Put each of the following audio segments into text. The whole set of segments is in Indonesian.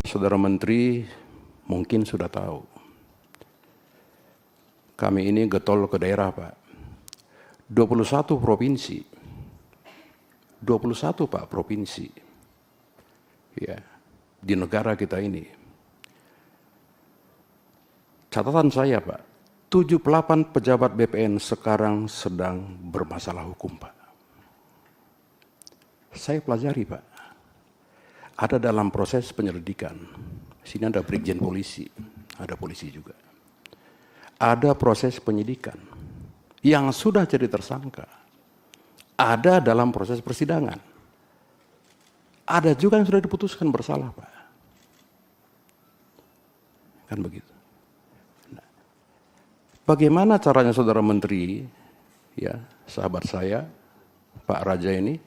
Saudara Menteri mungkin sudah tahu, kami ini getol ke daerah, Pak. 21 provinsi. 21, Pak, provinsi. Ya, di negara kita ini. Catatan saya, Pak, 78 pejabat BPN sekarang sedang bermasalah hukum, Pak. Saya pelajari, Pak. Ada dalam proses penyelidikan. Sini ada Brigjen Polisi, ada polisi juga. Ada proses penyidikan yang sudah jadi tersangka. Ada dalam proses persidangan. Ada juga yang sudah diputuskan bersalah, Pak. Kan begitu. Nah, bagaimana caranya Saudara Menteri, ya, sahabat saya, Pak Raja ini,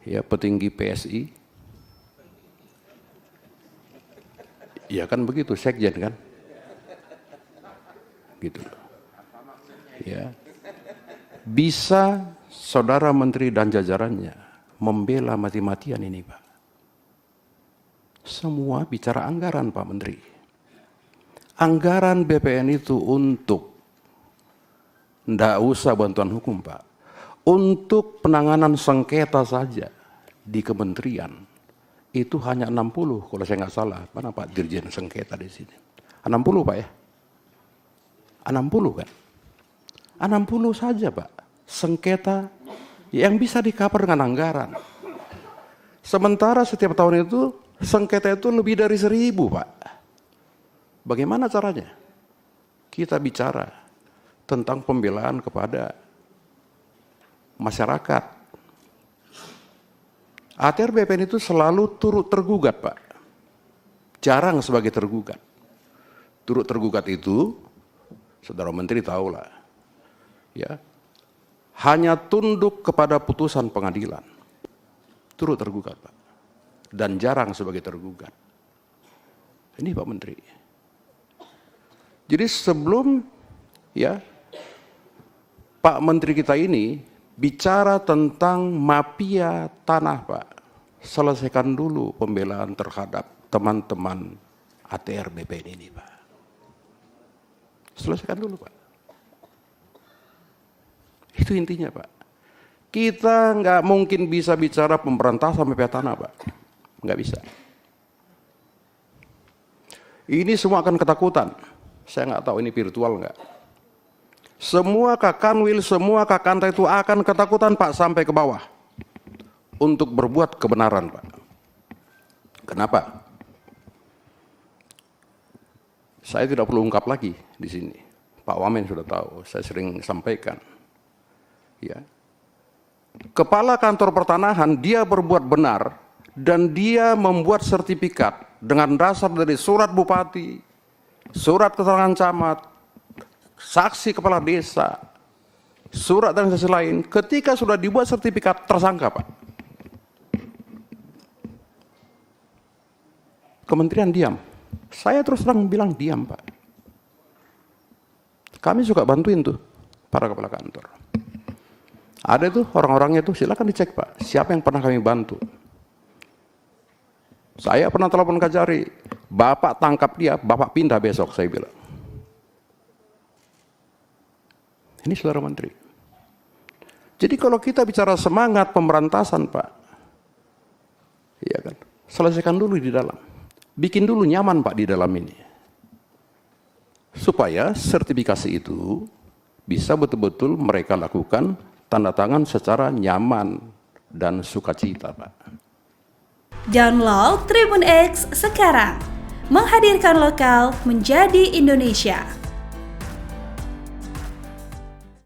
ya, petinggi PSI, ya kan begitu, sekjen kan, gitu, ya, bisa Saudara Menteri dan jajarannya membela mati-matian ini, Pak. Semua bicara anggaran, Pak Menteri. Anggaran BPN itu untuk, ndak usah bantuan hukum, Pak, untuk penanganan sengketa saja di kementerian itu hanya 60 kalau saya nggak salah. Mana Pak Dirjen sengketa di sini? 60, Pak, ya? 60 kan? 60 saja, Pak, sengketa yang bisa di-cover dengan anggaran. Sementara setiap tahun itu sengketa itu lebih dari 1000, Pak. Bagaimana caranya? Kita bicara tentang pembelaan kepada masyarakat. ATR BPN itu selalu turut tergugat, Pak. Jarang sebagai tergugat. Turut tergugat itu, Saudara Menteri tahulah, ya, hanya tunduk kepada putusan pengadilan. Turut tergugat, Pak. Dan jarang sebagai tergugat. Ini Pak Menteri. Jadi sebelum, ya, Pak Menteri kita ini bicara tentang mafia tanah, Pak, selesaikan dulu pembelaan terhadap teman-teman ATR BPN ini, Pak. Selesaikan dulu, Pak. Itu intinya, Pak. Kita nggak mungkin bisa bicara pemberantasan mafia tanah, Pak. Nggak bisa. Ini semua akan ketakutan. Saya nggak tahu ini virtual nggak. Semua kakanwil, semua kakanta itu akan ketakutan, Pak, sampai ke bawah untuk berbuat kebenaran, Pak. Kenapa? Saya tidak perlu ungkap lagi di sini. Pak Wamen sudah tahu, saya sering sampaikan. Ya. Kepala kantor pertanahan dia berbuat benar dan dia membuat sertifikat dengan dasar dari surat bupati, surat keterangan camat, saksi kepala desa, surat dan saksi lain. Ketika sudah dibuat sertifikat, tersangka, Pak. Kementerian diam. Saya terus terang bilang diam, Pak. Kami suka bantuin tuh para kepala kantor. Ada tuh orang-orangnya tuh, silakan dicek, Pak. Siapa yang pernah kami bantu? Saya pernah telepon Kajari, Bapak tangkap dia, Bapak pindah besok, saya bilang. Ini Saudara Menteri. Jadi kalau kita bicara semangat pemberantasan, Pak, ya kan, selesaikan dulu di dalam. Bikin dulu nyaman, Pak, di dalam ini. Supaya sertifikasi itu bisa betul-betul mereka lakukan tanda tangan secara nyaman dan sukacita, Pak. Download Tribun X sekarang. Menghadirkan lokal menjadi Indonesia.